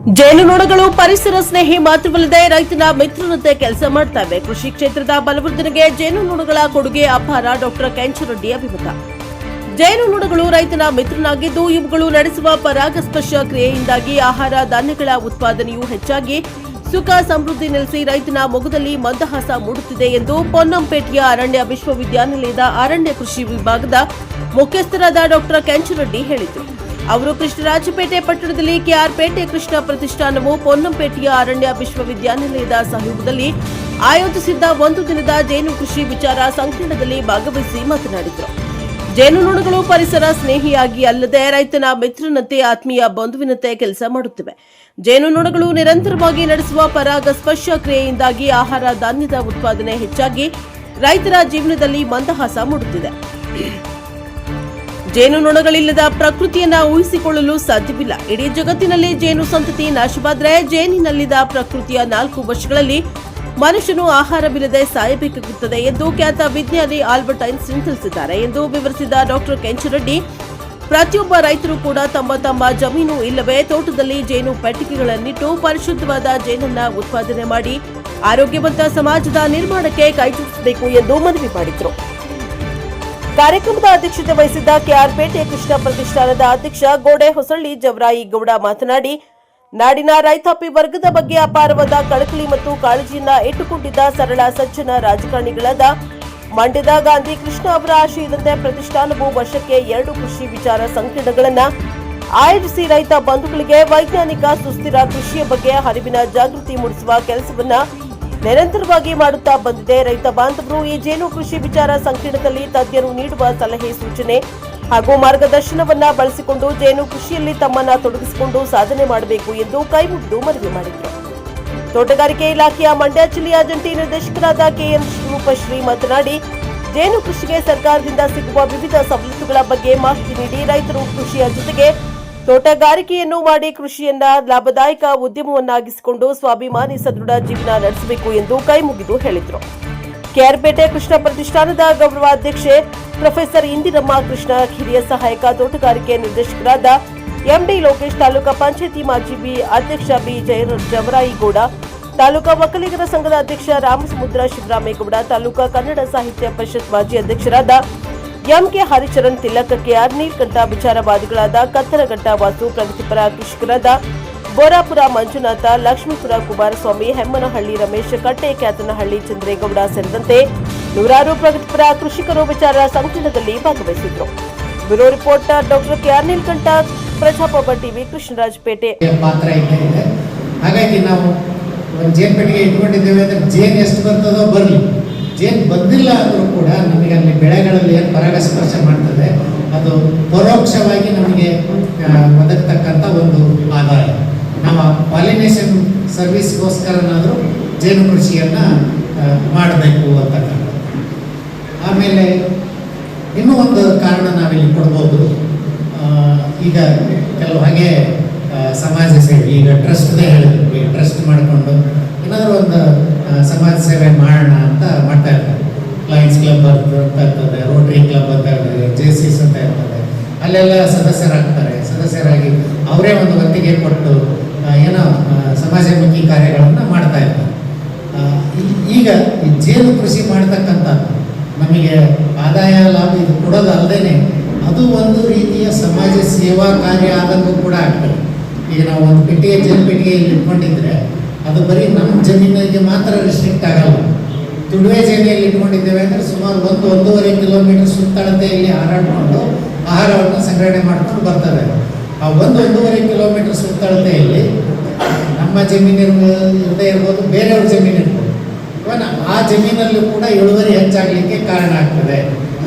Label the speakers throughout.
Speaker 1: ಜೇನುನೊಣಗಳು ಪರಿಸರ ಸ್ನೇಹಿ ಮಾತ್ರವಲ್ಲದೆ ರೈತನ ಮಿತ್ರನಂತೆ ಕೆಲಸ ಮಾಡುತ್ತವೆ. ಕೃಷಿ ಕ್ಷೇತ್ರದ ಬಲವರ್ಧನೆಗೆ ಜೇನುನೊಣಗಳ ಕೊಡುಗೆ ಅಪಾರ. ಡಾಕ್ಟರ್ ಕೆಂಚರೆಡ್ಡಿ ಅಭಿಮತ. ಜೇನುನೊಣಗಳು ರೈತನ ಮಿತ್ರನಾಗಿದ್ದು ಇವುಗಳು ನಡೆಸುವ ಪರಾಗಸ್ಪರ್ಶ ಕ್ರಿಯೆಯಿಂದಾಗಿ ಆಹಾರ ಧಾನ್ಯಗಳ ಉತ್ಪಾದನೆಯೂ ಹೆಚ್ಚಾಗಿ ಸುಖ ಸಮೃದ್ಧಿ ನೆಲೆಸಿ ರೈತನ ಮೊಗದಲ್ಲಿ ಮಂದಹಾಸ ಮೂಡುತ್ತಿದೆ ಎಂದು ಪೊನ್ನಂಪೇಟೆಯ ಅರಣ್ಯ ವಿಶ್ವವಿದ್ಯಾನಿಲಯದ ಅರಣ್ಯ ಕೃಷಿ ವಿಭಾಗದ ಮುಖ್ಯಸ್ಥರಾದ ಡಾಕ್ಟರ್ ಕೆಂಚರೆಡ್ಡಿ ಹೇಳಿದರು. ಅವರು ಕೃಷ್ಣರಾಜಪೇಟೆ ಪಟ್ಟಣದಲ್ಲಿ ಕೆಆರ್ಪೇಟೆ ಕೃಷ್ಣ ಪ್ರತಿಷ್ಠಾನವು ಪೊನ್ನಂಪೇಟೆಯ ಅರಣ್ಯ ವಿಶ್ವವಿದ್ಯಾನಿಲಯದ ಸಹಯೋಗದಲ್ಲಿ ಆಯೋಜಿಸಿದ್ದ ಒಂದು ದಿನದ ಜೇನು ಕೃಷಿ ವಿಚಾರ ಸಂಕಿರಣದಲ್ಲಿ ಭಾಗವಹಿಸಿ ಮಾತನಾಡಿದರು. ಜೇನುನೊಣಗಳು ಪರಿಸರ ಸ್ನೇಹಿಯಾಗಿ ಅಲ್ಲದೆ ರೈತನ ಮಿತ್ರನಂತೆ ಆತ್ಮೀಯ ಬಂಧುವಿನಂತೆ ಕೆಲಸ ಮಾಡುತ್ತಿವೆ. ಜೇನುನೊಣಗಳು ನಿರಂತರವಾಗಿ ನಡೆಸುವ ಪರಾಗಸ್ಪರ್ಶ ಕ್ರಿಯೆಯಿಂದಾಗಿ ಆಹಾರ ಧಾನ್ಯದ ಉತ್ಪಾದನೆ ಹೆಚ್ಚಾಗಿ ರೈತರ ಜೀವನದಲ್ಲಿ ಮಂದಹಾಸ ಮೂಡುತ್ತಿದೆ. ಜೇನುನೊಣಗಳಿಲ್ಲದ ಪ್ರಕೃತಿಯನ್ನ ಊಹಿಸಿಕೊಳ್ಳಲು ಸಾಧ್ಯವಿಲ್ಲ. ಇಡೀ ಜಗತ್ತಿನಲ್ಲಿ ಜೇನು ಸಂತತಿ ನಾಶವಾದರೆ ಜೇನಿನಲ್ಲಿದ್ದ ಪ್ರಕೃತಿಯ 4 ವರ್ಷಗಳಲ್ಲಿ ಮನುಷ್ಯನು ಆಹಾರವಿಲ್ಲದೆ ಸಾಯಬೇಕಾಗುತ್ತದೆ ಎಂದು ಖ್ಯಾತ ವಿಜ್ಞಾನಿ ಆಲ್ಬರ್ಟ್ ಐನ್ಸ್ಟೀನ್ ತಿಳಿಸಿದ್ದಾರೆ ಎಂದು ವಿವರಿಸಿದ ಡಾಕ್ಟರ್ ಕೆಂಚರೆಡ್ಡಿ, ಪ್ರತಿಯೊಬ್ಬ ರೈತರು ಕೂಡ ತಮ್ಮ ಜಮೀನು ಇಲ್ಲವೇ ತೋಟದಲ್ಲಿ ಜೇನು ಪೆಟ್ಟಿಗೆಗಳನ್ನಿಟ್ಟು ಪರಿಶುದ್ಧವಾದ ಜೇನನ್ನ ಉತ್ಪಾದನೆ ಮಾಡಿ ಆರೋಗ್ಯವಂತ ಸಮಾಜದ ನಿರ್ಮಾಣಕ್ಕೆ ಕೈಜೋಡಿಸಬೇಕು ಎಂದು ಮನವಿ ಮಾಡಿದರು. ಕಾರ್ಯಕ್ರಮದ ಅಧ್ಯಕ್ಷತೆ ವಹಿಸಿದ್ದ ಕೆಆರ್ಪೇಟೆ ಕೃಷ್ಣ ಪ್ರತಿಷ್ಠಾನದ ಅಧ್ಯಕ್ಷ ಗೋಡೆ ಹೊಸಳ್ಳಿ ಜವರಾಯಿ ಗೌಡ ಮಾತನಾಡಿ, ನಾಡಿನ ರೈತಾಪಿ ವರ್ಗದ ಬಗ್ಗೆ ಅಪಾರವಾದ ಕಳಕಳಿ ಮತ್ತು ಕಾಳಜಿಯನ್ನ ಇಟ್ಟುಕೊಂಡಿದ್ದ ಸರಳ ಸಜ್ಜನ ರಾಜಕಾರಣಿಗಳಾದ ಮಂಡ್ಯದ ಗಾಂಧಿ ಕೃಷ್ಣ ಅವರ ಆಶಯದಂತೆ ಪ್ರತಿಷ್ಠಾನವು ವರ್ಷಕ್ಕೆ 2 ಕೃಷಿ ವಿಚಾರ ಸಂಕಿರಣಗಳನ್ನು ಆಯೋಜಿಸಿ ರೈತ ಬಂಧುಗಳಿಗೆ ವೈಜ್ಞಾನಿಕ ಸುಸ್ಥಿರ ಕೃಷಿಯ ಬಗ್ಗೆ ಅರಿವಿನ ಜಾಗೃತಿ ಮೂಡಿಸುವ ಕೆಲಸವನ್ನ ನಿರಂತರವಾಗಿ ಮಾಡುತ್ತಾ ಬಂದಿದೆ. ರೈತ ಬಾಂಧವರು ಈ ಜೇನು ಕೃಷಿ ವಿಚಾರ ಸಂಕಿರಣದಲ್ಲಿ ತಜ್ಞರು ನೀಡುವ ಸಲಹೆ ಸೂಚನೆ ಹಾಗೂ ಮಾರ್ಗದರ್ಶನವನ್ನ ಬಳಸಿಕೊಂಡು ಜೇನು ಕೃಷಿಯಲ್ಲಿ ತಮ್ಮನ್ನ ತೊಡಗಿಸಿಕೊಂಡು ಸಾಧನೆ ಮಾಡಬೇಕು ಎಂದು ಕೈಮುಗಿದು ಮನವಿ ಮಾಡಿದರು. ತೋಟಗಾರಿಕೆ ಇಲಾಖೆಯ ಮಂಡ್ಯ ಜಿಲ್ಲೆಯ ಜಂಟಿ ನಿರ್ದೇಶಕರಾದ ಕೆಎನ್ ರೂಪಶ್ರೀ ಮಾತನಾಡಿ, ಜೇನು ಕೃಷಿಗೆ ಸರ್ಕಾರದಿಂದ ಸಿಗುವ ವಿವಿಧ ಸವಲತ್ತುಗಳ ಬಗ್ಗೆ ಮಾಹಿತಿ ನೀಡಿ ರೈತರು ಕೃಷಿಯ ಜೊತೆಗೆ ತೋಟಗಾರಿಕೆಯನ್ನು ಮಾಡಿ ಕೃಷಿಯನ್ನ ಲಾಭದಾಯಕ ಉದ್ಯಮವನ್ನಾಗಿಸಿಕೊಂಡು ಸ್ವಾಭಿಮಾನಿ ಸದೃಢ ಜೀವನ ನಡೆಸಬೇಕು ಎಂದು ಕೈಮುಗಿದು ಹೇಳಿದರು. ಕೆಆರ್ಪೇಟೆ ಕೃಷ್ಣ ಪ್ರತಿಷ್ಠಾನದ ಗೌರವಾಧ್ಯಕ್ಷೆ ಪ್ರೊಫೆಸರ್ ಇಂದಿರಮ್ಮ ಕೃಷ್ಣ, ಹಿರಿಯ ಸಹಾಯಕ ತೋಟಗಾರಿಕೆ ನಿರ್ದೇಶಕರಾದ ಎಂಡಿ ಲೋಕೇಶ್, ತಾಲೂಕಾ ಪಂಚಾಯಿತಿ ಮಾಜಿ ಅಧ್ಯಕ್ಷ ಬಿ ಜವರಾಯಿಗೌಡ, ತಾಲೂಕಾ ಒಕ್ಕಲಿಗರ ಸಂಘದ ಅಧ್ಯಕ್ಷ ರಾಮಸಮುದ್ರ ಶಿವರಾಮೇಗೌಡ, ತಾಲೂಕಾ ಕನ್ನಡ ಸಾಹಿತ್ಯ ಪರಿಷತ್ ಮಾಜಿ ಅಧ್ಯಕ್ಷರಾದ ಎಂಕೆ ಹರಿಚರಣ್ ತಿಲಕ್, ಕೆಆರ್ ನೀಲ್ಕಂಠ, ವಿಚಾರವಾದಿಗಳಾದ ಕತ್ತರಘಟ್ಟ ವಾಸು, ಪ್ರಗತಿಪರ ಕೃಷಿಕರಾದ ಬೋರಾಪುರ ಮಂಜುನಾಥ, ಲಕ್ಷ್ಮೀಪುರ ಕುಮಾರಸ್ವಾಮಿ, ಹೆಮ್ಮನಹಳ್ಳಿ ರಮೇಶ್, ಕಟ್ಟೆ ಕ್ಯಾತನಹಳ್ಳಿ ಚಂದ್ರೇಗೌಡ ಸೇರಿದಂತೆ ನೂರಾರು ಪ್ರಗತಿಪರ ಕೃಷಿಕರು ವಿಚಾರ ಸಂಕಿರಣದಲ್ಲಿ ಭಾಗವಹಿಸಿದ್ರು. Bureau report doctor K R Neelkanth, Prajaprabha TV, Krishnarajpet.
Speaker 2: ಹಾಗಾಗಿ ನಾವು ಒಂದು ಜೇನು ಪೆಟ್ಟಿಗೆ ಇಟ್ಕೊಂಡಿದ್ದೇವೆ ಅಂದ್ರೆ ಜೇನು ಎಷ್ಟು ಬರ್ತದೋ ಬರಲಿ, ಜೇನು ಬಂದಿಲ್ಲ ಅಂದರೂ ಕೂಡ ನಮಗೆ ಅಲ್ಲಿ ಬೆಳೆಗಳಲ್ಲಿ ಏನು ಪರಾಗಸ್ಪರ್ಶ ಮಾಡ್ತದೆ ಅದು ಪರೋಕ್ಷವಾಗಿ ನಮಗೆ ಒದಗತಕ್ಕಂಥ ಒಂದು ಆದಾಯ. ನಾವು ಪಾಲಿನೇಷನ್ ಸರ್ವಿಸ್ಗೋಸ್ಕರನಾದರೂ ಜೇನು ಕೃಷಿಯನ್ನು ಮಾಡಬೇಕು ಅಂತಕ್ಕಂಥದ್ದು. ಆಮೇಲೆ ಇನ್ನೂ ಒಂದು ಕಾರಣ ನಾವಿಲ್ಲಿ ಕೊಡ್ಬೋದು. ಈಗ ಕೆಲವು ಹಾಗೆ ಸಮಾಜ ಸೇವೆ, ಈಗ ಟ್ರಸ್ಟ್ದೇ ಹೇಳಿದ್ವಿ, ಟ್ರಸ್ಟ್ ಮಾಡಿಕೊಂಡು ಏನಾದರೂ ಒಂದು ಸಮಾಜ ಸೇವೆ ಮಾಡೋಣ ಅಂತ ಮಾಡ್ತಾ ಇರ್ತಾರೆ. ಲಯನ್ಸ್ ಕ್ಲಬ್ ಅಂತ ಇರ್ತದೆ, ರೋಟರಿ ಕ್ಲಬ್ ಅಂತ ಇರ್ತದೆ, JCs ಅಂತ ಇರ್ತದೆ. ಅಲ್ಲೆಲ್ಲ ಸದಸ್ಯರಾಗಿ ಅವರೇ ಒಂದು ಒತ್ತಿಗೆ ಕೊಟ್ಟು ಏನೋ ಸಮಾಜಮುಖಿ ಕಾರ್ಯಗಳನ್ನು ಮಾಡ್ತಾ ಇರ್ತಾರೆ. ಈಗ ಈ ಜೇನು ಕೃಷಿ ಮಾಡ್ತಕ್ಕಂಥದ್ದು ನಮಗೆ ಆದಾಯ ಲಾಭ ಇದು ಕೊಡೋದಲ್ಲದೆ ಅದು ಒಂದು ರೀತಿಯ ಸಮಾಜ ಸೇವಾ ಕಾರ್ಯ ಆದಂಗೂ ಕೂಡ ಆಗ್ತದೆ. ಈಗ ನಾವು ಒಂದು ಪೆಟ್ಟಿಗೆ ಜೇನು ಪೆಟ್ಟಿಗೆಯಲ್ಲಿ ಇಟ್ಕೊಂಡಿದ್ರೆ ಅದು ಬರೀ ನಮ್ಮ ಜಮೀನಿಗೆ ಮಾತ್ರ ರೆಸ್ಟ್ರಿಕ್ಟ್ ಆಗಲ್ಲ. ತುಡುವೆ ಜೇನಿಯಲ್ಲಿ ಇಟ್ಕೊಂಡಿದ್ದೇವೆ ಅಂದರೆ ಸುಮಾರು 1-1.5 ಕಿಲೋಮೀಟರ್ ಸುತ್ತಳತೆಯಲ್ಲಿ ಹಾರಾಡಿಕೊಂಡು ಆಹಾರವನ್ನು ಸಂಗ್ರಹಣೆ ಮಾಡ್ಕೊಂಡು ಬರ್ತದೆ. ಆ 1-1.5 ಕಿಲೋಮೀಟರ್ ಸುತ್ತಳತೆಯಲ್ಲಿ ನಮ್ಮ ಜಮೀನು ಇರದೇ ಇರ್ಬೋದು, ಬೇರೆಯವ್ರ ಜಮೀನು ಇರ್ಬೋದು. ಆ ಜಮೀನಲ್ಲೂ ಕೂಡ ಇಳುವರಿ ಹೆಚ್ಚಾಗಲಿಕ್ಕೆ ಕಾರಣ ಆಗ್ತದೆ.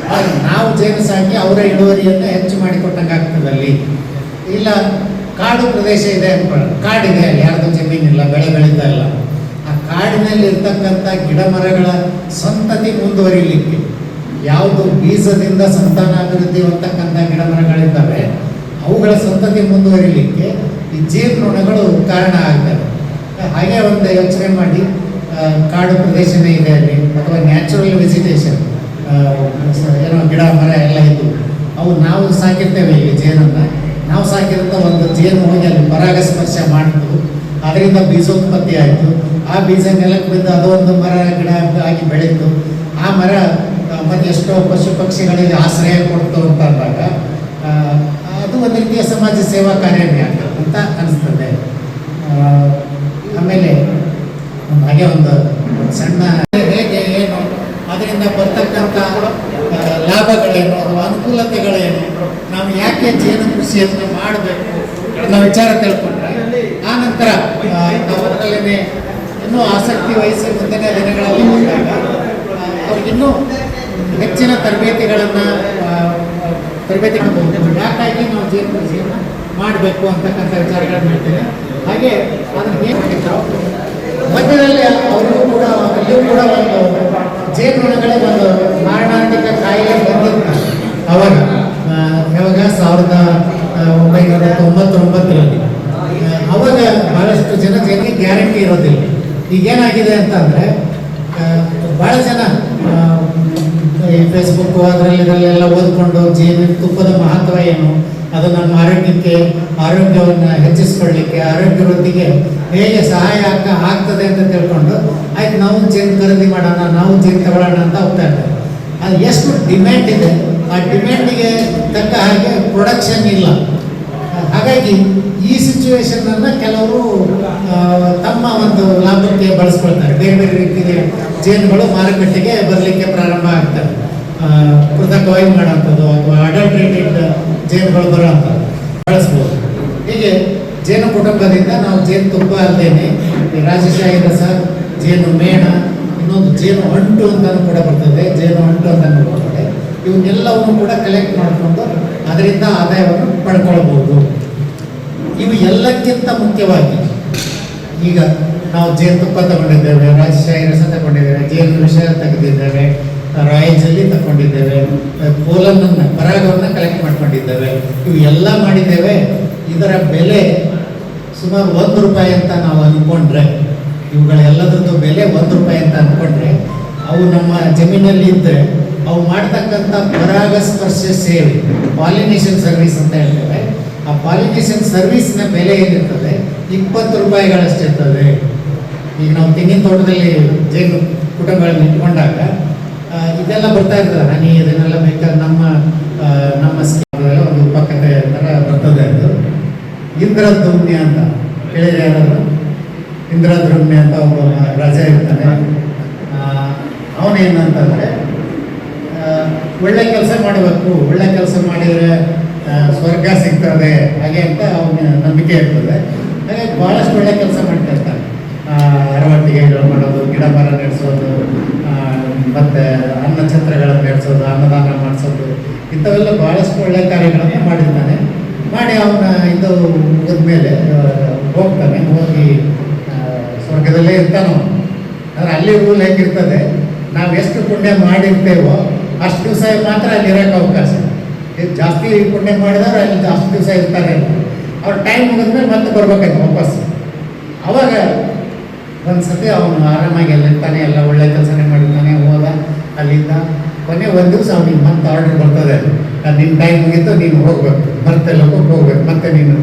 Speaker 2: ನಾವು ಜೇನು ಸಾಕಿ ಅವರ ಇಳುವರಿಯನ್ನು ಹೆಚ್ಚು ಮಾಡಿಕೊಟ್ಟಂಗೆ ಆಗ್ತದೆ. ಅಲ್ಲಿ ಇಲ್ಲ ಕಾಡು ಪ್ರದೇಶ ಇದೆ ಅನ್ಕೊಳ್ಳ, ಕಾಡಿದೆ, ಯಾರ್ದು ಜಮೀನಿಲ್ಲ, ಬೆಳೆ ಬೆಳೀತಾ ಇಲ್ಲ, ಆ ಕಾಡಿನಲ್ಲಿ ಇರ್ತಕ್ಕಂಥ ಗಿಡ ಮರಗಳ ಸಂತತಿ ಮುಂದುವರಿಲಿಕ್ಕೆ ಯಾವುದು ಬೀಜದಿಂದ ಸಂತಾನಾಭಿವೃದ್ಧಿ ಹೊಂದತಕ್ಕಂಥ ಗಿಡ ಮರಗಳಿದ್ದಾವೆ ಅವುಗಳ ಸಂತತಿ ಮುಂದುವರಿಲಿಕ್ಕೆ ಈ ಜೇನುನೊಣಗಳು ಕಾರಣ ಆಗ್ತವೆ. ಹಾಗೆ ಒಂದು ಯೋಚನೆ ಮಾಡಿ, ಕಾಡು ಪ್ರದೇಶನೇ ಇದೆ ಅಲ್ಲಿ ಅಥವಾ ನ್ಯಾಚುರಲ್ ವೆಜಿಟೇಷನ್ ಏನೋ ಗಿಡ ಮರ ಎಲ್ಲ ಇದ್ದು ಅವು ನಾವು ಸಾಕಿರ್ತೇವೆ ಇಲ್ಲಿ ಜೇನನ್ನು, ನಾವು ಸಾಕಿದಂಥ ಒಂದು ಜೇನು ಹೋಗಿ ಅಲ್ಲಿ ಪರಾಗಸ್ಪರ್ಶ ಮಾಡ್ತು, ಅದರಿಂದ ಬೀಜೋತ್ಪತ್ತಿ ಆಯಿತು. ಆ ಬೀಜ ನೆಲಕ್ಕೆ ಬಿದ್ದು ಅದೊಂದು ಮರ ಗಿಡ ಆಗಿ ಬೆಳೀತು. ಆ ಮರ ಮತ್ತು ಎಷ್ಟೋ ಪಶು ಪಕ್ಷಿಗಳಿಗೆ ಆಶ್ರಯ ಕೊಡ್ತು ಅಂತ ಅಂದಾಗ ಅದು ಒಂದು ರೀತಿಯ ಸಮಾಜ ಸೇವಾ ಕಾರ್ಯವೇ ಅಂತ ಅನಿಸ್ತದೆ. ಆಮೇಲೆ ಹಾಗೆ ಒಂದು ಸಣ್ಣ ಹೇಗೆ ಏನು ಅದರಿಂದ ಬರ್ತಕ್ಕಂಥ ಲಾಭಗಳೇನು ಅಥವಾ ಅನುಕೂಲತೆಗಳೇನು, ನಾವು ಯಾಕೆ ಜೇನು ಕೃಷಿಯನ್ನು ಮಾಡಬೇಕು ಅನ್ನೋ ವಿಚಾರ ತಿಳ್ಕೊಂಡ್ರೆ ಆ ನಂತರ ನಾವು ಅದರಲ್ಲೇ ಇನ್ನೂ ಆಸಕ್ತಿ ವಹಿಸಿ ಮುಂದಿನ ದಿನಗಳಲ್ಲಿ ಬಂದಾಗ ಅವ್ರಿಗಿನ್ನೂ ಹೆಚ್ಚಿನ ತರಬೇತಿಗಳನ್ನು ಯಾಕಾಗಿ ನಾವು ಜೇನು ಕೃಷಿಯನ್ನು ಮಾಡಬೇಕು ಅಂತಕ್ಕಂಥ ವಿಚಾರಗಳನ್ನು ಮಾಡ್ತೇನೆ. ಹಾಗೆ ಅದನ್ನು ಏನು ಮಾಡಿದ್ರು ಮಧ್ಯದಲ್ಲಿ ಅವರಿಗೂ ಕೂಡ ಅಲ್ಲಿಯೂ ಕೂಡ ಒಂದು ಜೇನುನೊಣಗಳೇ ಒಂದು ಮಾರಣಾಂತಿಕ ಕಾಯಿಲೆ ಬಂದಿತ್ತು ಅವಾಗ. ಯಾವಾಗ 1999ರಲ್ಲಿ ಅವಾಗ ಭಾಳಷ್ಟು ಜನ ಜೇನಿಗೆ ಗ್ಯಾರಂಟಿ ಇರೋದಿಲ್ಲ. ಈಗೇನಾಗಿದೆ ಅಂತಂದರೆ ಭಾಳ ಜನ ಈ ಫೇಸ್ಬುಕ್ಕು ಇದರಲ್ಲೆಲ್ಲ ಓದ್ಕೊಂಡು ಜೇನಿನ ತುಪ್ಪದ ಮಹತ್ವ ಏನು, ಅದು ನಮ್ಮ ಆರೋಗ್ಯವನ್ನು ಹೆಚ್ಚಿಸ್ಕೊಳ್ಳಿಕ್ಕೆ, ಆರೋಗ್ಯ ವೃದ್ಧಿಗೆ ಹೇಗೆ ಸಹಾಯ ಆಗ್ತದೆ ಅಂತ ತಿಳ್ಕೊಂಡು ಆಯ್ತು ನಾವು ಜೇನು ಖರೀದಿ ಮಾಡೋಣ, ನಾವು ಜೇನು ತಗೊಳ್ಳೋಣ ಅಂತ ಹೋಗ್ತಾ ಇದ್ದಾರೆ. ಅದು ಎಷ್ಟು ಡಿಮ್ಯಾಂಡ್ ಇದೆ, ಆ ಡಿಮ್ಯಾಂಡಿಗೆ ತಕ್ಕ ಹಾಗೆ ಪ್ರೊಡಕ್ಷನ್ ಇಲ್ಲ. ಹಾಗಾಗಿ ಈ ಸಿಚುವೇಶನನ್ನು ಕೆಲವರು ತಮ್ಮ ಒಂದು ಲಾಭಕ್ಕೆ ಬಳಸ್ಕೊಳ್ತಾರೆ. ಬೇರೆ ಬೇರೆ ರೀತಿಯ ಜೇನುಗಳು ಮಾರುಕಟ್ಟೆಗೆ ಬರಲಿಕ್ಕೆ ಪ್ರಾರಂಭ ಆಗ್ತವೆ. ಕೃತಕವಾಗಿ ಮಾಡೋಂಥದ್ದು ಅಥವಾ ಅಡಲ್ಟ್ರೇಟೆಡ್ ಜೇನುಗಳು ಬರೋವಂಥದ್ದು ಬಳಸ್ಬೋದು. ಹೀಗೆ ಜೇನು ಕುಟುಂಬದಿಂದ ನಾವು ಜೇನು ತುಪ್ಪ ಅಲ್ಲದೇನೆ ರಾಜಶಾಹಿ ರಸ, ಜೇನು ಮೇಣ, ಇನ್ನೊಂದು ಜೇನು ಅಂಟು ಅಂತಲೂ ಕೂಡ ಬರ್ತದೆ, ಜೇನು ಅಂಟು ಅಂತಲೂ ಬರ್ತದೆ. ಇವನ್ನೆಲ್ಲವನ್ನು ಕೂಡ ಕಲೆಕ್ಟ್ ಮಾಡಿಕೊಂಡು ಅದರಿಂದ ಆದಾಯವನ್ನು ಪಡ್ಕೊಳ್ಬೋದು. ಇವು ಎಲ್ಲಕ್ಕಿಂತ ಮುಖ್ಯವಾಗಿ ಈಗ ನಾವು ಜೇನುತುಪ್ಪ ತಗೊಂಡಿದ್ದೇವೆ, ರಾಜಶಾಹಿ ರಸ ತಗೊಂಡಿದ್ದೇವೆ, ಜೇನು ವಿಷ ತೆಗೆದಿದ್ದೇವೆ, ರಾಯಲ್ ಜೆಲ್ಲಿ ತಗೊಂಡಿದ್ದೇವೆ, ಪೋಲನ್ನು ಪರಾಗವನ್ನು ಕಲೆಕ್ಟ್ ಮಾಡ್ಕೊಂಡಿದ್ದೇವೆ, ಇವು ಎಲ್ಲ ಮಾಡಿದ್ದೇವೆ. ಇದರ ಬೆಲೆ ಸುಮಾರು ₹1 ಅಂತ ನಾವು ಅಂದ್ಕೊಂಡ್ರೆ, ಇವುಗಳೆಲ್ಲದರದ್ದು ಬೆಲೆ ₹1 ಅಂತ ಅಂದ್ಕೊಂಡ್ರೆ, ಅವು ನಮ್ಮ ಜಮೀನಲ್ಲಿ ಇದ್ದರೆ ಅವು ಮಾಡ್ತಕ್ಕಂಥ ಪರಾಗಸ್ಪರ್ಶ ಸೇವೆ, ಪಾಲಿನೇಷನ್ ಸರ್ವಿಸ್ ಅಂತ ಹೇಳ್ತೇವೆ. ಆ ಪಾಲಿನೇಷನ್ ಸರ್ವಿಸ್ನ ಬೆಲೆ ಏನಿರ್ತದೆ ₹20 ಈಗ ನಾವು ತೆಂಗಿನ ತೋಟದಲ್ಲಿ ಜೇನು ಕುಟುಂಬಗಳನ್ನು ಇಟ್ಕೊಂಡಾಗ ಇದೆಲ್ಲ ಬರ್ತಾ ಇರ್ತದೆ, ಹನಿ ಇದನ್ನೆಲ್ಲ ಬೇಕಾದ್ರೆ ನಮ್ಮ ಒಂದು ಉಪಕಥೆ ಥರ ಬರ್ತದೆ. ಅದು ಇಂದ್ರದ್ರುಮ್ಯ ಅಂತ ಕೇಳಿದ್ರೆ ಯಾರಾದ್ರು? ಇಂದ್ರದ್ರುಮ್ಯ ಅಂತ ಒಬ್ಬ ರಾಜ ಇರ್ತಾನೆ. ಅವನೇನಂತಂದರೆ ಒಳ್ಳೆ ಕೆಲಸ ಮಾಡಬೇಕು, ಒಳ್ಳೆ ಕೆಲಸ ಮಾಡಿದರೆ ಸ್ವರ್ಗ ಸಿಗ್ತದೆ ಹಾಗೆ ಅಂತ ಅವನ ನಂಬಿಕೆ ಇರ್ತದೆ. ಹಾಗೆ ಭಾಳಷ್ಟು ಒಳ್ಳೆ ಕೆಲಸ ಮಾಡ್ತಾ ಇರ್ತಾನೆ. ಅರವಟ್ಟಿಗೆಗಳು ಮಾಡೋದು, ಗಿಡ ಮರ ನಡೆಸೋದು, ಮತ್ತು ಅನ್ನಛತ್ರಗಳನ್ನು ನಡೆಸೋದು, ಅನ್ನದಾನ ಮಾಡಿಸೋದು, ಇಂಥವೆಲ್ಲ ಭಾಳಷ್ಟು ಒಳ್ಳೆಯ ಕಾರ್ಯಗಳನ್ನು ಮಾಡಿರ್ತಾನೆ. ಮಾಡಿ ಅವನ ಇದು ಮುಗಿದ್ಮೇಲೆ ಹೋಗ್ತಾನೆ, ಹೋಗಿ ಸ್ವರ್ಗದಲ್ಲೇ ಇರ್ತಾನೆ. ಆದರೆ ಅಲ್ಲಿ ರೂಲ್ ಹೇಗಿರ್ತದೆ, ನಾವು ಎಷ್ಟು ಪುಣ್ಯ ಮಾಡಿರ್ತೇವೋ ಅಷ್ಟು ದಿವಸ ಮಾತ್ರ ಅಲ್ಲಿ ಇರೋಕ್ಕೆ ಅವಕಾಶ. ಜಾಸ್ತಿ ಪುಣ್ಯ ಮಾಡಿದವರು ಅಲ್ಲಿ ಜಾಸ್ತಿ ದಿವಸ ಇರ್ತಾರೆ. ಅವ್ರ ಟೈಮ್ ಮುಗಿದ್ಮೇಲೆ ಮತ್ತೆ ಬರ್ಬೇಕಾಯ್ತು ವಾಪಸ್. ಅವಾಗ ಒಂದು ಸತಿ ಅವನು ಆರಾಮಾಗಿ ಎಲ್ಲಿರ್ತಾನೆ, ಎಲ್ಲ ಒಳ್ಳೆ ಕೆಲಸನೇ ಮಾಡಿರ್ತಾನೆ. ಹೋದ ಅಲ್ಲಿಂದ ಕೊನೆ ಒಂದು ದಿವಸ ಅವನಿಗೆ ಮತ್ತೆ ಆರ್ಡರ್ ಬರ್ತದೆ, ನಿನ್ನ ಟೈಮ್ ಮುಗೀತು, ನೀನು ಹೋಗ್ಬೇಕು, ಮತ್ತೆಲ್ಲಕ್ಕೂ ಹೋಗ್ಬೇಕು, ಮತ್ತೆ ನೀನು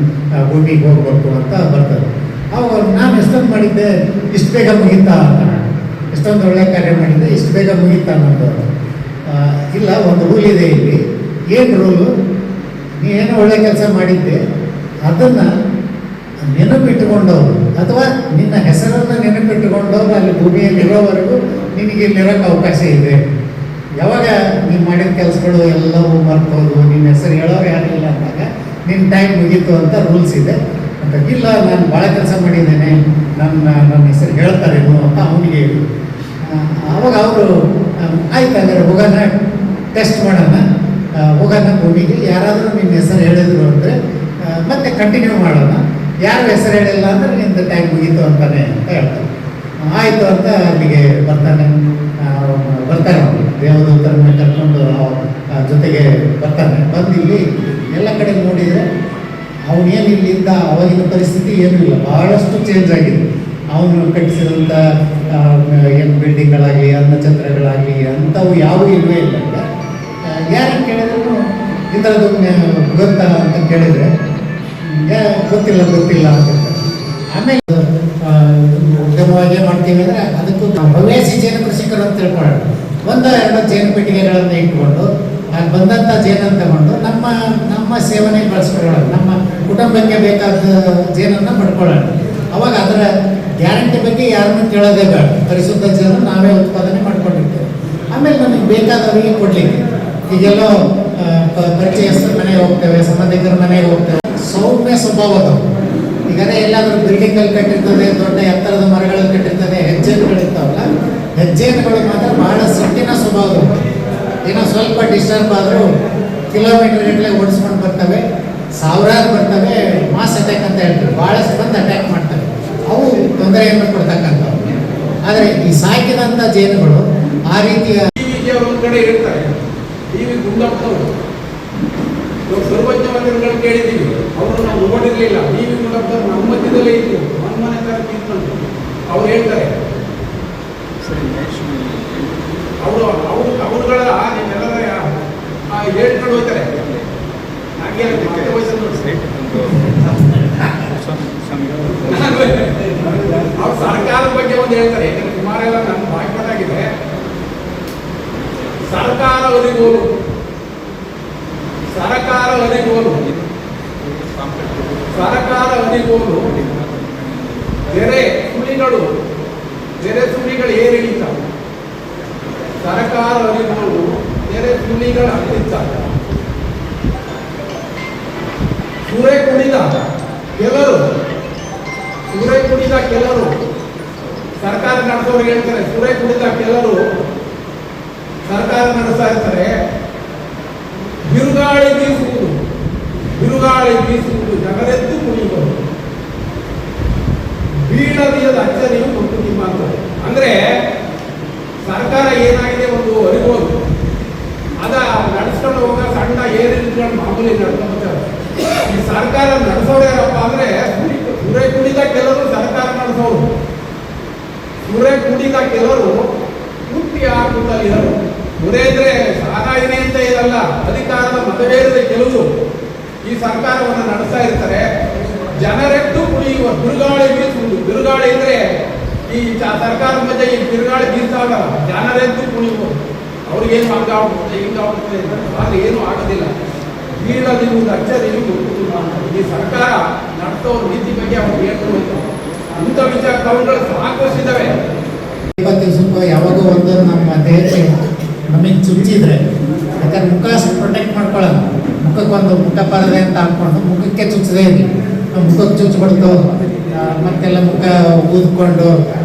Speaker 2: ಭೂಮಿಗೆ ಹೋಗ್ಬೇಕು ಅಂತ ಬರ್ತದೆ. ಅವಾಗ ನಾನು ಎಷ್ಟೊಂದು ಮಾಡಿದ್ದೆ, ಇಷ್ಟು ಬೇಗ ಮುಗೀತಾ ಅಂತ, ಎಷ್ಟೊಂದು ಒಳ್ಳೆ ಕಾರ್ಯ ಮಾಡಿದ್ದೆ, ಇಷ್ಟು ಬೇಗ ಮುಗೀತಾ ಅನ್ನೋದು. ಇಲ್ಲ, ಒಂದು ರೂಲ್ ಇದೆ ಇಲ್ಲಿ. ಏನು ರೂಲು? ನೀನೇನು ಒಳ್ಳೆ ಕೆಲಸ ಮಾಡಿದ್ದೆ ಅದನ್ನು ನೆನಪಿಟ್ಟುಕೊಂಡವರು ಅಥವಾ ನಿನ್ನ ಹೆಸರನ್ನು ನೆನಪಿಟ್ಟುಕೊಂಡವರು ಅಲ್ಲಿ ಭೂಮಿಯಲ್ಲಿರೋವರೆಗೂ ನಿನಗೆ ಇಲ್ಲಿರೋಕ್ಕೆ ಅವಕಾಶ ಇದೆ. ಯಾವಾಗ ನೀನು ಮಾಡಿದ ಕೆಲಸಗಳು ಎಲ್ಲವೂ ಮರ್ತೋದು, ನಿನ್ನ ಹೆಸರು ಹೇಳೋರು ಯಾರಿಲ್ಲ ಅಂದಾಗ ನಿನ್ನ ಟೈಮ್ ಮುಗೀತು ಅಂತ ರೂಲ್ಸ್ ಇದೆ ಅಂತ. ಇಲ್ಲ, ನಾನು ಭಾಳ ಕೆಲಸ ಮಾಡಿದ್ದೇನೆ, ನನ್ನ ಹೆಸರು ಹೇಳ್ತಾರೇನು ಅಂತ ಅವನಿಗೆ ಹೇಳಿ. ಆವಾಗ ಅವರು ಆಯ್ತು ಅಂದರೆ ಹೋಗೋಣ, ಟೆಸ್ಟ್ ಮಾಡೋಣ, ಹೋಗೋಣ ಭೂಮಿಗೆ, ಯಾರಾದರೂ ನಿನ್ನ ಹೆಸರು ಹೇಳಿದ್ರು ಅಂದರೆ ಮತ್ತೆ ಕಂಟಿನ್ಯೂ ಮಾಡೋಣ, ಯಾರು ಹೆಸರು ಹೇಳಿಲ್ಲ ಅಂದರೆ ನಿಂದು ಟೈಮ್ ಮುಗೀತು ಅಂತಾನೆ ಅಂತ ಹೇಳ್ತಾರೆ. ಆಯಿತು ಅಂತ ಅಲ್ಲಿಗೆ ಬರ್ತಾನೆ ಅವನು ದೇವದೂತರನ್ನ ಕರ್ಕೊಂಡು ಜೊತೆಗೆ ಬರ್ತಾನೆ. ಬಂದು ಇಲ್ಲಿ ಎಲ್ಲ ಕಡೆ ನೋಡಿದರೆ ಅವನೇನು ಇಲ್ಲಿಂದ ಅವಾಗಿನ ಪರಿಸ್ಥಿತಿ ಏನೂ ಇಲ್ಲ, ಭಾಳಷ್ಟು ಚೇಂಜ್ ಆಗಿದೆ. ಅವನು ಕಟ್ಟಿಸಿದಂಥ ಏನು ಬಿಲ್ಡಿಂಗ್ಗಳಾಗಲಿ, ಅನ್ನಛತ್ರಗಳಾಗಲಿ ಅಂಥವು ಯಾವುವು ಇಲ್ಲವೇ ಇಲ್ಲ. ಯಾರಿಗೆ ಕೇಳಿದ್ರು ಇಂದ್ರದ್ರುಮ್ಯ ಗೊತ್ತಾ ಅಂತ ಕೇಳಿದರೆ ಗೊತ್ತಿಲ್ಲ ಅಂತ ಆಮೇಲೆ ಉದ್ಯಮವಾಗಿ ಮಾಡ್ತೀವಿ ಅಂದರೆ ಅದಕ್ಕೂ ನಾವು ಹವ್ಯಾಸಿ ಜೇನು ಕೃಷಿಕರು ಅಂತ ತಿಳ್ಕೊಳ್ಳೋಣ. 1-2 ಜೇನು ಪೆಟ್ಟಿಗೆಗಳನ್ನು ಇಟ್ಕೊಂಡು ಅಲ್ಲಿ ಬಂದಂಥ ಜೇನನ್ನು ತಗೊಂಡು ನಮ್ಮ ಸೇವನೆ ಬಳಸ್ಕೊಳ್ಳೋಣ, ನಮ್ಮ ಕುಟುಂಬಕ್ಕೆ ಬೇಕಾದ ಜೇನನ್ನು ಪಡ್ಕೊಳ್ಳೋಣ. ಅವಾಗ ಅದರ ಗ್ಯಾರಂಟಿ ಬಗ್ಗೆ ಯಾರನ್ನೂ ಕೇಳೋದೇ ಬೇಡ. ಪರಿಶುದ್ಧ ಜೇನು ನಾವೇ ಉತ್ಪಾದನೆ ಮಾಡ್ಕೊಂಡಿರ್ತೇವೆ. ಆಮೇಲೆ ನಮಗೆ ಬೇಕಾದವರಿಗೆ ಕೊಡಲಿಕ್ಕೆ ಈಗೆಲ್ಲೋ ಪರಿಚಯಸ್ಥರ ಮನೆಗೆ ಹೋಗ್ತೇವೆ, ಸಂಬಂಧಿಕರ ಮನೆಗೆ ಹೋಗ್ತೇವೆ. ಸೌಮ್ಯ ಸ್ವಭಾವದವು ಈಗ ಎಲ್ಲಾದರೂ ಬಿಲ್ಡಿಂಗಲ್ಲಿ ಕಟ್ಟಿರ್ತದೆ, ದೊಡ್ಡ ಎತ್ತರದ ಮರಗಳಲ್ಲಿ ಕಟ್ಟಿರ್ತದೆ, ಹೆಜ್ಜೆನುಗಳಿರ್ತಾವಲ್ಲ, ಹೆಜ್ಜೆನುಗಳು ಮಾತ್ರ ಬಹಳ ಸಿಟ್ಟಿನ ಸ್ವಭಾವದವು. ಏನೋ ಸ್ವಲ್ಪ ಡಿಸ್ಟರ್ಬ್ ಆದರೂ ಕಿಲೋಮೀಟರ್ ಗಟ್ಟಲೆ ಓಡಿಸ್ಕೊಂಡು ಬರ್ತವೆ, ಸಾವಿರಾರು ಬರ್ತವೆ. ಮಾಸ್ ಅಟ್ಯಾಕ್ ಅಂತ ಹೇಳ್ತೀವಿ, ಭಾಳಷ್ಟು ಬಂದು ಅಟ್ಯಾಕ್ ಮಾಡ್ತವೆ. ಅವು ತೊಂದರೆಯನ್ನು ಕೊಡ್ತಕ್ಕಂಥವು. ಆದರೆ ಈ ಸಾಕಿದಂಥ ಜೇನುಗಳು ಆ ರೀತಿಯ
Speaker 3: ಒಂದು ಕಡೆ ಇರ್ತಾರೆ. ಟಿವಿ ಗುಂಡಪ್ಪನವರು ಸರ್ವಜ್ಞ ಮಂದಿರಗಳು ಕೇಳಿದ್ದೀವಿ, ಅವರು ನಾವು ನೋಡಿರಲಿಲ್ಲ. ಟಿವಿ ಗುಂಡಪ್ಪನವರು ನಮ್ಮ ಮಧ್ಯದಲ್ಲೇ ಇತ್ತು, ಮನೆ ತರ ನಿಂತ್ಕೊಂಡು ಅವ್ರು ಹೇಳ್ತಾರೆ, ಅವರುಗಳ ನೀವೆಲ್ಲರ ಹೇಳ್ಕೊಂಡು ಹೋಗ್ತಾರೆ. ಅವ್ರು ಸರ್ಕಾರದ ಬಗ್ಗೆ ಒಂದು ಹೇಳ್ತಾರೆ. ಸುಮಾರೆಲ್ಲ ನನ್ನ ಬಾಯ್ಪಾಟಾಗಿದೆ. ಸರ್ಕಾರ ಅಧಿಗೋಲು ಬೇರೆ ಸುಳಿಗಳು ಏರಿಳಿತ. ಸರ್ಕಾರ ಅಧಿಗೋಲು ಬೇರೆ ಸುಳಿಗಳ ಅಳಿತ. ಸೂರೆ ಕುಡಿದ ಕೆಲವರು ಸರ್ಕಾರ ನಡೆಸೋರು ಹೇಳ್ತಾರೆ. ಸೂರೆ ಕುಡಿದ ಕೆಲವರು ಸರ್ಕಾರ ನಡೆಸ್ತಾ ಇರ್ತಾರೆ. ಬಿರುಗಾಳಿ ಬೀಸುವುದು ಜಗದೆತ್ತು ಕುಣಿಯುವುದು, ಬೀಳದಿಯದ ಅಚ್ಚರಿಯು ಕೊಟ್ಟು ನಿಮ್ಮ ಅಂತಾರೆ. ಅಂದ್ರೆ ಸರ್ಕಾರ ಏನಾಗಿದೆ, ಒಂದು ಅರಿಬೋದು ಅದ ನಡೆಸ್ಕೊಂಡು ಹೋಗ ಸಣ್ಣ ಏರಿಳಿತಗಳು ಮಾಮೂಲಿ ನಡ್ಕೊಂಡ್ಬರ್ತಾರೆ. ಈ ಸರ್ಕಾರ ನಡೆಸೋರು ಯಾರಪ್ಪ ಅಂದ್ರೆ ಸೂರೆ ಕುಡಿದ ಕೆಲವರು ಸರ್ಕಾರ ನಡೆಸೋರು, ಸೂರೆ ಕುಡಿದ ಕೆಲವರು ಹುಟ್ಟಿ ಹಾಕುತ್ತಲಿದರು. ಸೂರೆ ಅಂದ್ರೆ ಸಾರಾಯಣೆ ಅಂತ ಇದಲ್ಲ, ಅಧಿಕಾರದ ಮತವೇರದ ಕೆಲವು ಈ ಸರ್ಕಾರವನ್ನು ನಡೆಸ್ತಾ ಇರ್ತಾರೆ. ಜನರೆದ್ದು ಕುಣಿಯುವ ಬಿರುಗಾಳಿ ಬೀಸುವುದು. ಬಿರುಗಾಳಿ ಅಂದ್ರೆ ಈ ಸರ್ಕಾರದ ಮಧ್ಯೆ ಈ ಬಿರುಗಾಳಿ ಬೀಸಾಗ ಜನರೆದ್ದು ಕುಣಿಯುವುದು. ಅವ್ರಿಗೇನು ಹಂಗಾಗ್ಬಿಡುತ್ತೆ ಹಿಂಗಾಗ್ಬಿಡುತ್ತೆ ಆದ್ರೆ ಏನೂ ಆಗೋದಿಲ್ಲ. ಬೀಳದಿರುವುದು ಅಚ್ಚರಿಯು ಈ ಸರ್ಕಾರ ನಡೆಸೋರ ನೀತಿ ಬಗ್ಗೆ ಅವ್ರು ಹೇಳ್ಕೊಂಡು ಇಂಥ ವಿಚಾರ ಕವುಗಳು ಸಾಕಷ್ಟು ಇದ್ದಾವೆ.
Speaker 2: 20 ದಿವಸಕ್ಕೂ ಯಾವಾಗೋ ಒಂದು ನಮ್ಮ ದೇಹಕ್ಕೆ ನಮಗೆ ಚುಚ್ಚಿದ್ರೆ, ಯಾಕಂದ್ರೆ ಮುಖ ಪ್ರೊಟೆಕ್ಟ್ ಮಾಡ್ಕೊಳ್ಳೋಣ, ಮುಖಕ್ಕೊಂದು ಮುಖ ಪರದೆ ಅಂತ ಹಾಕ್ಕೊಂಡು ಮುಖಕ್ಕೆ ಚುಚ್ಚದೇ ಇರಲಿ. ಮುಖಕ್ಕೆ ಚುಚ್ಚಿಬಿಡ್ತು ಮತ್ತೆಲ್ಲ ಮುಖ ಊದ್ಕೊಂಡು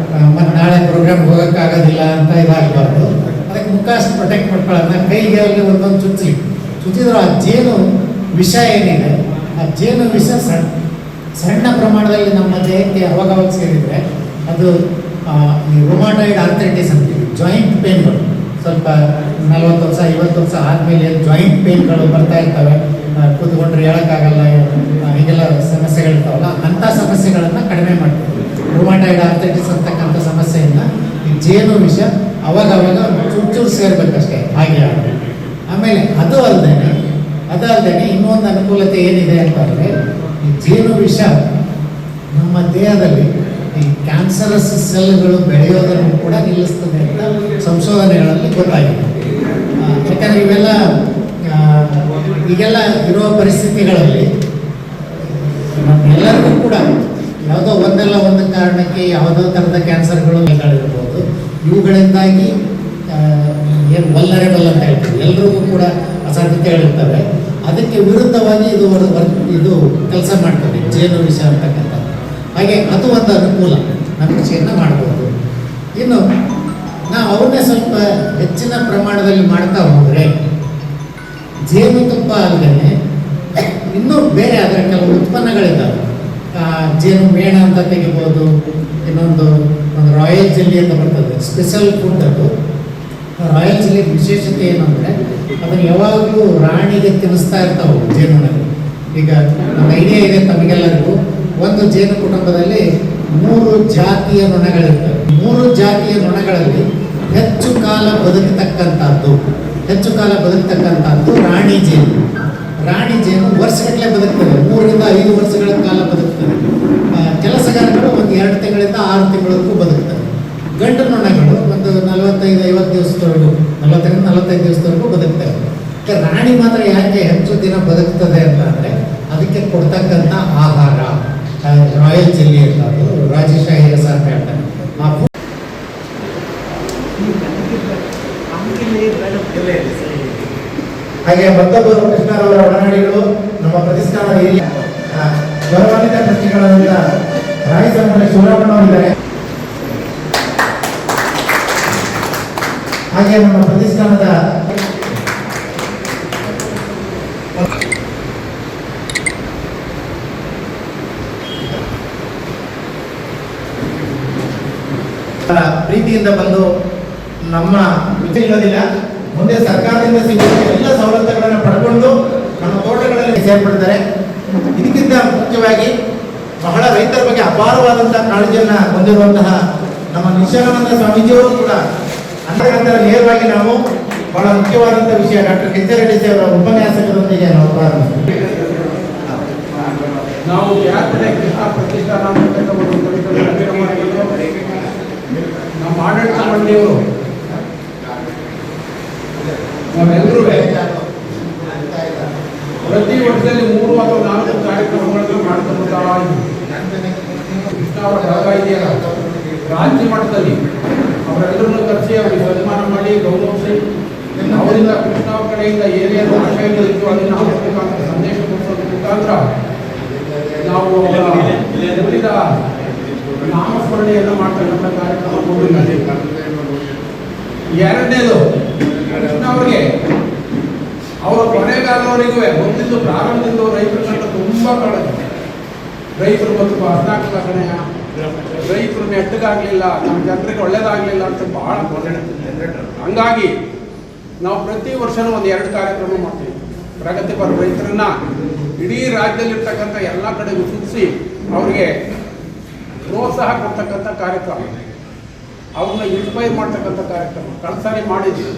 Speaker 2: ಮತ್ತು ನಾಳೆ ಪ್ರೋಗ್ರಾಮ್ಗೆ ಹೋಗೋಕ್ಕಾಗೋದಿಲ್ಲ ಅಂತ ಇದಾಗಬಾರ್ದು. ಅದಕ್ಕೆ ಮುಖ ಅಷ್ಟು ಪ್ರೊಟೆಕ್ಟ್ ಮಾಡ್ಕೊಳ್ಳೋಣ. ಕೈಗೆ ಅಲ್ಲಿ ಒಂದೊಂದು ಚುಚ್ಚಿದ್ರು ಆ ಜೇನು ವಿಷ ಏನಿದೆ, ಆ ಜೇನು ವಿಷ ಸಣ್ಣ ಪ್ರಮಾಣದಲ್ಲಿ ನಮ್ಮ ದೇಹಕ್ಕೆ ಅವಾಗವಾಗ ಸೇರಿದರೆ ಅದು ಈ ರೊಮಾಟೈಡ್ ಆರ್ಥರೈಟಿಸ್ ಅಂತೀವಿ, ಜಾಯಿಂಟ್ ಪೇನ್ಗಳು. ಸ್ವಲ್ಪ 40 ವರ್ಷ 50 ವರ್ಷ ಆದಮೇಲೆ ಜಾಯಿಂಟ್ ಪೇನ್ಗಳು ಬರ್ತಾ ಇರ್ತವೆ, ಕೂತ್ಕೊಂಡ್ರೆ ಹೇಳೋಕ್ಕಾಗಲ್ಲ, ಹೀಗೆಲ್ಲ ಸಮಸ್ಯೆಗಳಿರ್ತಾವಲ್ಲ, ಅಂಥ ಸಮಸ್ಯೆಗಳನ್ನು ಕಡಿಮೆ ಮಾಡ್ತೀವಿ. ರೊಮಾಟೈಡ್ ಆರ್ಥರೈಟಿಸ್ ಅಂತಕ್ಕಂಥ ಸಮಸ್ಯೆಯಿಂದ ಈ ಜೇನು ವಿಷ ಅವಾಗವಾಗ ಚೂರು ಸೇರ್ಬೇಕಷ್ಟೇ, ಹಾಗೆ ಆಗಬೇಕು. ಆಮೇಲೆ ಅದು ಅಲ್ಲದೆ ಇನ್ನೊಂದು ಅನುಕೂಲತೆ ಏನಿದೆ ಅಂತಂದರೆ, ಈ ಜೇನು ವಿಷ ನಮ್ಮ ದೇಹದಲ್ಲಿ ಈ ಕ್ಯಾನ್ಸರಸ್ ಸೆಲ್ಗಳು ಬೆಳೆಯೋದನ್ನು ಕೂಡ ನಿಲ್ಲಿಸ್ತದೆ ಅಂತ ಸಂಶೋಧನೆಗಳಲ್ಲಿ ಗೊತ್ತಾಗಿದೆ. ಯಾಕಂದರೆ ಈಗೆಲ್ಲ ಇರೋ ಪರಿಸ್ಥಿತಿಗಳಲ್ಲಿ ಎಲ್ಲರಿಗೂ ಕೂಡ ಯಾವುದೋ ಒಂದು ಕಾರಣಕ್ಕೆ ಯಾವುದೋ ಥರದ ಕ್ಯಾನ್ಸರ್ಗಳು ಗಳಿರ್ಬೋದು. ಇವುಗಳಿಂದಾಗಿ ಏನು ವಲ್ನರೇಬಲ್ ಅಂತ ಹೇಳ್ತೀವಿ, ಎಲ್ರಿಗೂ ಕೂಡ ಅಸಾಧ್ಯತೆಗಳಿರ್ತವೆ. ಅದಕ್ಕೆ ವಿರುದ್ಧವಾಗಿ ಇದು ಕೆಲಸ ಮಾಡ್ತದೆ ಜೇನು ವಿಷ ಅಂತಕ್ಕಂಥದ್ದು. ಹಾಗೆ ಅದು ಒಂದು ಅನುಕೂಲ, ನಮ್ಮ ಕೃಷಿಯನ್ನು ಮಾಡ್ಬೋದು. ಇನ್ನು ನಾವು ಅವನ್ನೇ ಸ್ವಲ್ಪ ಹೆಚ್ಚಿನ ಪ್ರಮಾಣದಲ್ಲಿ ಮಾಡ್ತಾ ಹೋದರೆ ಜೇನುತುಪ್ಪ ಅಲ್ಲದೆ ಇನ್ನೂ ಬೇರೆ ಅದರ ಕೆಲವು ಉತ್ಪನ್ನಗಳಿದ್ದಾವೆ. ಜೇನು ಮೇಣ ಅಂತ ತೆಗಿಬೋದು. ಇನ್ನೊಂದು ರಾಯಲ್ ಜೆಲ್ಲಿ ಅಂತ ಬರ್ತದೆ, ಸ್ಪೆಷಲ್ ಫುಡ್ ಅದು. ರಾಯಲ್ ಜೆಲ್ಲಿ ವಿಶೇಷತೆ ಏನಂದರೆ ಅದನ್ನು ಯಾವಾಗಲೂ ರಾಣಿಗೆ ತಿನ್ನಿಸ್ತಾ ಇರ್ತಾವೆ ಜೇನುನಲ್ಲಿ. ಈಗ ಒಂದು ಐಡಿಯಾ ಇದೆ ತಮಗೆಲ್ಲರಿಗೂ, ಒಂದು ಜೇನು ಕುಟುಂಬದಲ್ಲಿ 3 ಜಾತಿಯ ನೊಣಗಳಿರ್ತವೆ. 3 ಜಾತಿಯ ನೊಣಗಳಲ್ಲಿ ಹೆಚ್ಚು ಕಾಲ ಬದುಕತಕ್ಕಂಥದ್ದು ರಾಣಿ ಜೇನು. ರಾಣಿ ಜೇನು ವರ್ಷಗಟ್ಟಲೆ ಬದುಕ್ತದೆ, 3 ರಿಂದ 5 ವರ್ಷಗಳ ಕಾಲ ಬದುಕ್ತದೆ. ಕೆಲಸಗಾರಗಳು ಒಂದು 2 ತಿಂಗಳಿಂದ 6 ತಿಂಗಳವರೆಗೂ ಬದುಕ್ತವೆ. ಗಂಡು ನೊಣಗಳು ಒಂದು 45-50 ದಿವಸದವರೆಗೂ 40ರಿಂದ 45 ದಿವಸದವರೆಗೂ ಬದುಕ್ತವೆ. ರಾಣಿ ಮಾತ್ರ ಯಾಕೆ ಹೆಚ್ಚು ದಿನ ಬದುಕ್ತದೆ ಅಂತ ಅಂದರೆ ಅದಕ್ಕೆ ಕೊಡ್ತಕ್ಕಂಥ ಆಹಾರ ರಾಯಲ್ ಜೆಲ್ಲಿ ಅಂತ, ಅದು ರಾಜಶಾಹಿ ರಸ ಅಂತ ಹೇಳ್ತಾರೆ. ಹಾಗೆ ಮತ್ತೊಬ್ಬರು ಕೃಷ್ಣರವರ ಒಡನಾಡಿಗಳು ನಮ್ಮ ಪ್ರತಿಷ್ಠಾನದ ಹಿರಿಯ ಗೌರವಾನ್ವಿತ ಟ್ರಸ್ಟಿಗಳಾದ ರಾಯಸಂಬಳ ಶಿವರಾಮಣ್ಣವರಿದ್ದಾರೆ. ಹಾಗೆ ನಮ್ಮ ಪ್ರತಿಷ್ಠಾನದ ಪ್ರೀತಿಯಿಂದ ಬಂದು ನಮ್ಮ ವಿಷಯ ಇರೋದಿಲ್ಲ, ಮುಂದೆ ಸರ್ಕಾರದಿಂದ ಸಿಗುವ ಎಲ್ಲ ಸವಲತ್ತುಗಳನ್ನು ಪಡ್ಕೊಂಡು ನಮ್ಮ ತೋಟಗಳಲ್ಲಿ ಸೇರ್ಪಡ್ತಾರೆ. ಇದಕ್ಕಿಂತ ಮುಖ್ಯವಾಗಿ ಬಹಳ ರೈತರ ಬಗ್ಗೆ ಅಪಾರವಾದಂತಹ ಕಾಳಜಿಯನ್ನು ಹೊಂದಿರುವಂತಹ ನಮ್ಮ ನಿಶ್ಚಲಾನಂದ ಸ್ವಾಮೀಜಿಯವರು ಕೂಡ ಅಂತರ ನೇರವಾಗಿ ನಾವು ಬಹಳ ಮುಖ್ಯವಾದಂತಹ ವಿಷಯ ಡಾಕ್ಟರ್ ಎಚ್ ರೆಡ್ಡಿ ಅವರ ಉಪನ್ಯಾಸಕರೊಂದಿಗೆ ನಾವು ಪ್ರಾರಂಭಿಸ್ತೀವಿ.
Speaker 3: ನಾವು ಕೃಷ್ಣ ಪ್ರತಿಷ್ಠಾನ ನಮ್ಮ ಆಡಳಿತ ಮಂಡಳಿಯವರು ನಾವೆಲ್ಲರೂ ಪ್ರತಿ ವರ್ಷದಲ್ಲಿ 3 ಅಥವಾ 4 ಕಾರ್ಯಕ್ರಮಗಳನ್ನು ಮಾಡ್ಕೊಂಡು ಕೃಷ್ಣ ಅವರ ಭಾಗ ಇದೆಯಲ್ಲ, ರಾಜ್ಯ ಮಟ್ಟದಲ್ಲಿ ಅವರೆಲ್ಲರನ್ನು ಕರೆಸಿ ಅವರಿಗೆ ಸನ್ಮಾನ ಮಾಡಿ ಗೌರವಿಸಿ ಅವರಿಂದ ಕೃಷ್ಣ ಅವರ ಕಡೆಯಿಂದ ಏನೇನು ಆಶಯಗಳಿತ್ತು ಅದನ್ನು ಹಾಕಬೇಕಂತ ಸಂದೇಶ ಕೊಡಿಸೋದ್ರ ಮುಖಾಂತರ ನಾವು ಉಳಿದ ನಾಮಸ್ಮರಣೆಯನ್ನು ಮಾಡ್ತಕ್ಕಂಥ ಕಾರ್ಯಕ್ರಮ ಕೊಂಡಿದ್ದೀವಿ. ಎರಡನೇದು ಕೃಷ್ಣ ಅವರಿಗೆ ಅವರ ಕೊನೆಗಾಲವರೆಗೂ ಮೊದಲಿಂದ ಪ್ರಾರಂಭದಿಂದ ರೈತರ ಕಂಡ ತುಂಬ ಕಾಳಜಿ. ರೈತರು ಮತ್ತು ಹಸ್ತಾಕ್ಷರಣೆಯ ರೈತರು ನೆಟ್ಟಗಾಗಲಿಲ್ಲ, ನಮ್ಮ ಜನರಿಗೆ ಒಳ್ಳೇದಾಗಲಿಲ್ಲ ಅಂತ ಭಾಳ ಹಂಗಾಗಿ ನಾವು ಪ್ರತಿ ವರ್ಷನೂ ಒಂದು 2 ಕಾರ್ಯಕ್ರಮ ಮಾಡ್ತೀವಿ. ಪ್ರಗತಿಪರ ರೈತರನ್ನ ಇಡೀ ರಾಜ್ಯದಲ್ಲಿರ್ತಕ್ಕಂಥ ಎಲ್ಲ ಕಡೆಗೂ ಸುತ್ತಿಸಿ ಅವರಿಗೆ ಪ್ರೋತ್ಸಾಹ ಕೊಡ್ತಕ್ಕಂಥ ಕಾರ್ಯಕ್ರಮ, ಅವ್ರನ್ನ ಇನ್ಸ್ಪೈರ್ ಮಾಡ್ತಕ್ಕಂಥ ಕಾರ್ಯಕ್ರಮ ಕಳ್ಸಾರಿ ಮಾಡಿದ್ವಿ.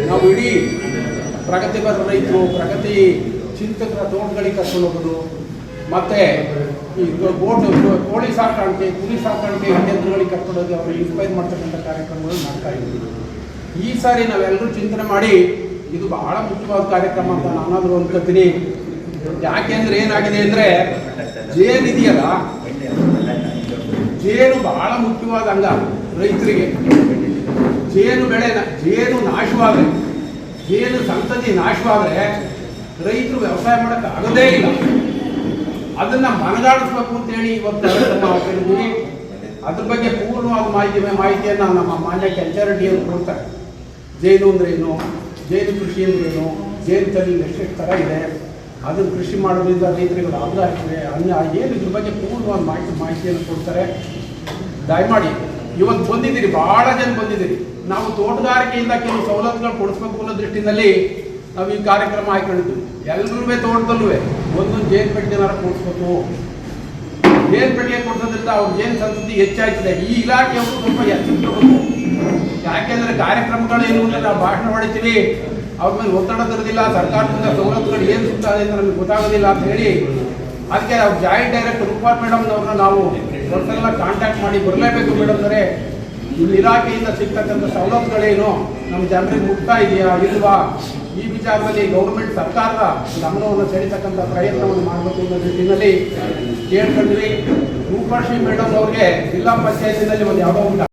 Speaker 3: ನಾವು ಇಡೀ ಪ್ರಗತಿಪರ ರೈತರು, ಪ್ರಗತಿ ಚಿಂತಕರ ತೋಟಗಳಿಗೆ ಕರ್ಕೊಂಡು ಹೋಗೋದು, ಮತ್ತು ಈ ಕೋಳಿ ಸಾಕಾಣಿಕೆ, ಕುರಿ ಸಾಕಾಣಿಕೆ ಕೇಂದ್ರಗಳಿಗೆ ಕರ್ಕೊಂಡು ಹೋಗಿ ಅವ್ರಿಗೆ ಇನ್ಸ್ಪೈರ್ ಮಾಡ್ತಕ್ಕಂಥ ಕಾರ್ಯಕ್ರಮಗಳು ಮಾಡ್ತಾ ಇದ್ದೀವಿ. ಈ ಸಾರಿ ನಾವೆಲ್ಲರೂ ಚಿಂತನೆ ಮಾಡಿ ಇದು ಬಹಳ ಮುಖ್ಯವಾದ ಕಾರ್ಯಕ್ರಮ ಅಂತ ನಾನಾದರೂ ಅನ್ಕೋತೀನಿ. ಯಾಕೆಂದ್ರೆ ಏನಾಗಿದೆ ಅಂದರೆ ಜೇನಿದೆಯಲ್ಲ, ಜೇನು ಬಹಳ ಮುಖ್ಯವಾದ ಅಂಗ ರೈತರಿಗೆ. ಜೇನು ಬೆಳೆ ಜೇನು ನಾಶವಾದರೆ, ಜೇನು ಸಂತತಿ ನಾಶವಾದರೆ ರೈತರು ವ್ಯವಸಾಯ ಮಾಡೋಕ್ಕೆ ಆಗೋದೇ ಇಲ್ಲ. ಅದನ್ನು ಮನಗಾಡಿಸ್ಬೇಕು ಅಂತೇಳಿ ಇವತ್ತು ನಾವು ಕೇಳಿದ್ವಿ. ಅದ್ರ ಬಗ್ಗೆ ಪೂರ್ಣವಾದ ಮಾಹಿತಿಯನ್ನು ನಮ್ಮ ಮಾನ್ಯ ಎಚ್ ರೆಡ್ಡಿ ಅವರು ಕೊಡ್ತಾರೆ. ಜೇನು ಅಂದ್ರೇನು, ಜೇನು ಕೃಷಿ ಅಂದ್ರೇನು, ಜೇನು ತಳಿ ಎಷ್ಟೆಷ್ಟು ಥರ ಇದೆ, ಅದನ್ನು ಕೃಷಿ ಮಾಡೋದ್ರಿಂದ ರೈತರಿಗೆ ಲಾಭ ಆಗ್ತದೆ, ಏನು ಇದ್ರ ಬಗ್ಗೆ ಪೂರ್ಣವಾದ ಮಾಹಿತಿಯನ್ನು ಕೊಡ್ತಾರೆ. ದಯಮಾಡಿ ಇವತ್ತು ಬಂದಿದ್ದೀರಿ, ಭಾಳ ಜನ ಬಂದಿದ್ದೀರಿ. ನಾವು ತೋಟಗಾರಿಕೆಯಿಂದ ಕೆಲವು ಸವಲತ್ತುಗಳು ಕೊಡಿಸ್ಬೇಕು ಅನ್ನೋ ದೃಷ್ಟಿನಲ್ಲಿ ನಾವು ಈ ಕಾರ್ಯಕ್ರಮ ಆಯ್ಕೊಂಡಿದ್ವಿ. ಎಲ್ಲರೂ ತೋಟದಲ್ಲೂ ಒಂದೊಂದು ಜೇನು ಪೆಟ್ಟಿಗೆನಾರ ಕೊಡಿಸ್ಬೇಕು. ಜೇನು ಪೆಟ್ಟಿಗೆ ಕೊಡ್ಸೋದ್ರಿಂದ ಅವ್ರ ಜೇನು ಸಂತತಿ ಹೆಚ್ಚಾಯ್ತದೆ. ಈ ಇಲಾಖೆಯವರು ಸ್ವಲ್ಪ ಎಚ್ಚರಿಸಬೇಕು. ಯಾಕೆಂದರೆ ಕಾರ್ಯಕ್ರಮಗಳೇನು ಅಂದರೆ ನಾವು ಭಾಷಣ ಹೊಡಿತೀವಿ, ಅವ್ರ ಮೇಲೆ ಒತ್ತಡ ತರೋದಿಲ್ಲ, ಸರ್ಕಾರದಿಂದ ಸವಲತ್ತುಗಳು ಏನು ಸಿಗ್ತದೆ ಅಂತ ನಮಗೆ ಗೊತ್ತಾಗೋದಿಲ್ಲ ಅಂತ ಹೇಳಿ ಅದಕ್ಕೆ ನಾವು ಜಾಯಿಂಟ್ ಡೈರೆಕ್ಟರ್ ರೂಪಾ ಮೇಡಮ್ನವ್ರನ್ನ ನಾವು ಒಂದ್ಸಲ ಕಾಂಟ್ಯಾಕ್ಟ್ ಮಾಡಿ ಬರಲೇಬೇಕು ಮೇಡಮ್ ಅಂದರೆ ಇಲ್ಲಿ ಇಲಾಖೆಯಿಂದ ಸಿಗ್ತಕ್ಕಂಥ ಸವಲತ್ತುಗಳೇನು ನಮ್ಮ ಜನರಿಗೆ ಮುಗ್ತಾ ಇದೆಯಾ ಇಲ್ವಾ, ಈ ವಿಚಾರದಲ್ಲಿ ಗೌರ್ಮೆಂಟ್ ಸರ್ಕಾರದ ಗಮನವನ್ನು ಸೆಳೀತಕ್ಕಂಥ ಪ್ರಯತ್ನವನ್ನು ಮಾಡಬೇಕು ಅನ್ನೋ ನಿಟ್ಟಿನಲ್ಲಿ ಕೇಳ್ಕೊಂಡ್ವಿ. ರೂಪಾಶ್ರೀ ಮೇಡಮ್ ಅವ್ರಿಗೆ ಜಿಲ್ಲಾ ಪಂಚಾಯತಿನಲ್ಲಿ ಒಂದು ಯಾವುದೋ ಒಂದು